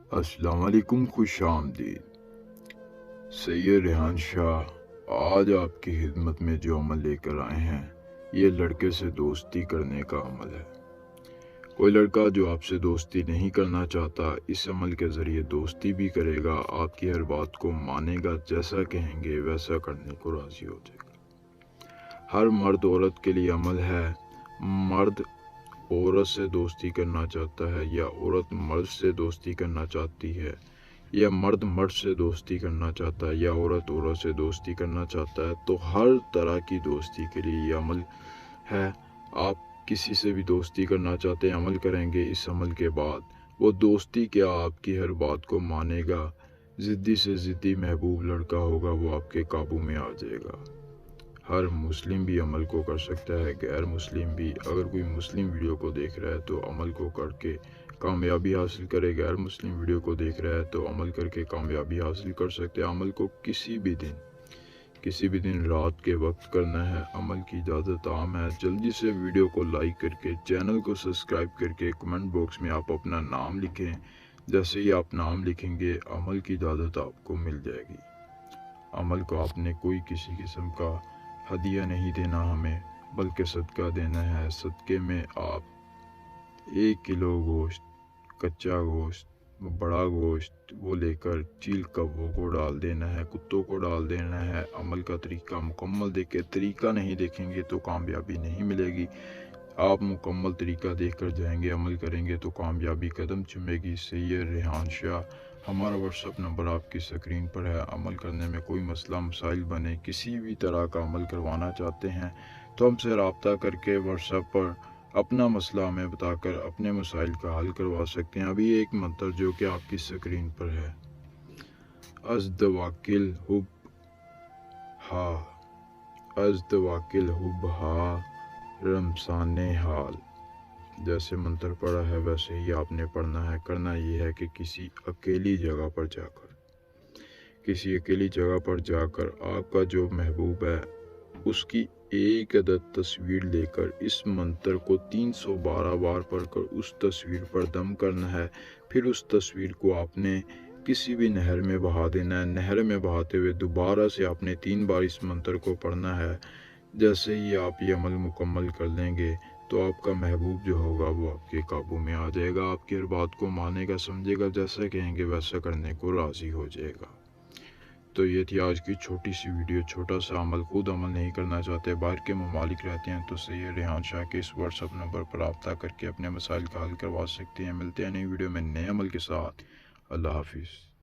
अस्सलाम वालेकुम, खुश आमदीद। सैयद रेहान शाह आज आपकी खिदमत में जो अमल लेकर आए हैं, ये लड़के से दोस्ती करने का अमल है। कोई लड़का जो आपसे दोस्ती नहीं करना चाहता, इस अमल के ज़रिए दोस्ती भी करेगा, आपकी हर बात को मानेगा, जैसा कहेंगे वैसा करने को राज़ी हो जाएगा। हर मर्द औरत के लिए अमल है। मर्द औरत से दोस्ती करना चाहता है, या औरत मर्द से दोस्ती करना चाहती है, या मर्द मर्द से दोस्ती करना चाहता है, या औरत औरत से दोस्ती करना चाहता है, तो हर तरह की दोस्ती के लिए ये अमल है। आप किसी से भी दोस्ती करना चाहते हैं, अमल करेंगे इस अमल के बाद, वो दोस्ती क्या आपकी हर बात को मानेगा। ज़िद्दी से ज़िद्दी महबूब लड़का होगा, वो आपके काबू में आ जाएगा। हर मुस्लिम भी अमल को कर सकता है, गैर मुस्लिम भी। अगर कोई मुस्लिम वीडियो को देख रहा है तो अमल को करके कामयाबी हासिल करे, गैर मुस्लिम वीडियो को देख रहा है तो अमल करके कामयाबी हासिल कर सकते हैं। अमल को किसी भी दिन रात के वक्त करना है। अमल की इजाज़त आम है। जल्दी से वीडियो को लाइक करके, चैनल को सब्सक्राइब करके, कमेंट बॉक्स में आप अपना नाम लिखें। जैसे ही आप नाम लिखेंगे, अमल की इजाज़त आपको मिल जाएगी। अमल को आपने कोई किसी किस्म का हदिया नहीं देना हमें, बल्कि सदका देना है। सदके में आप 1 किलो गोश्त, कच्चा गोश्त, बड़ा गोश्त वो लेकर चील कब्बों को डाल देना है, कुत्तों को डाल देना है। अमल का तरीका मुकम्मल देखे, तरीका नहीं देखेंगे तो कामयाबी नहीं मिलेगी। आप मुकम्मल तरीका देख कर जाएंगे, अमल करेंगे तो कामयाबी कदम चूमेगी। सैयद रेहान शाह, हमारा व्हाट्सअप नंबर आपकी स्क्रीन पर है। अमल करने में कोई मसला मसाइल बने, किसी भी तरह का अमल करवाना चाहते हैं तो हमसे रब्ता करके व्हाट्सअप पर अपना मसला हमें बताकर अपने मसाइल का हल करवा सकते हैं। अभी एक मंत्र जो कि आपकी स्क्रीन पर है, अज़दवाकिल हुब हा, अज़दवाकिल हुब हा रमसाने हाल। जैसे मंत्र पढ़ा है वैसे ही आपने पढ़ना है। करना ये है कि किसी अकेली जगह पर जाकर आपका जो महबूब है उसकी एक अदद तस्वीर लेकर इस मंत्र को 312 बार पढ़कर उस तस्वीर पर दम करना है। फिर उस तस्वीर को आपने किसी भी नहर में बहा देना है। नहर में बहाते हुए दोबारा से आपने 3 बार इस मंत्र को पढ़ना है। जैसे ही आप ये अमल मुकम्मल कर लेंगे तो आपका महबूब जो होगा वो आपके काबू में आ जाएगा, आपकी हर बात को मानेगा, समझेगा, जैसा कहेंगे वैसा करने को राज़ी हो जाएगा। तो ये थी आज की छोटी सी वीडियो, छोटा सा अमल। खुद अमल नहीं करना चाहते, बाहर के ममालिक रहते हैं, तो सैयद रेहान शाह के इस व्हाट्सअप नंबर पर रब्ता करके अपने मसाइल का हल करवा सकते हैं। मिलते हैं नई वीडियो में नए अमल के साथ। अल्लाह हाफिज़।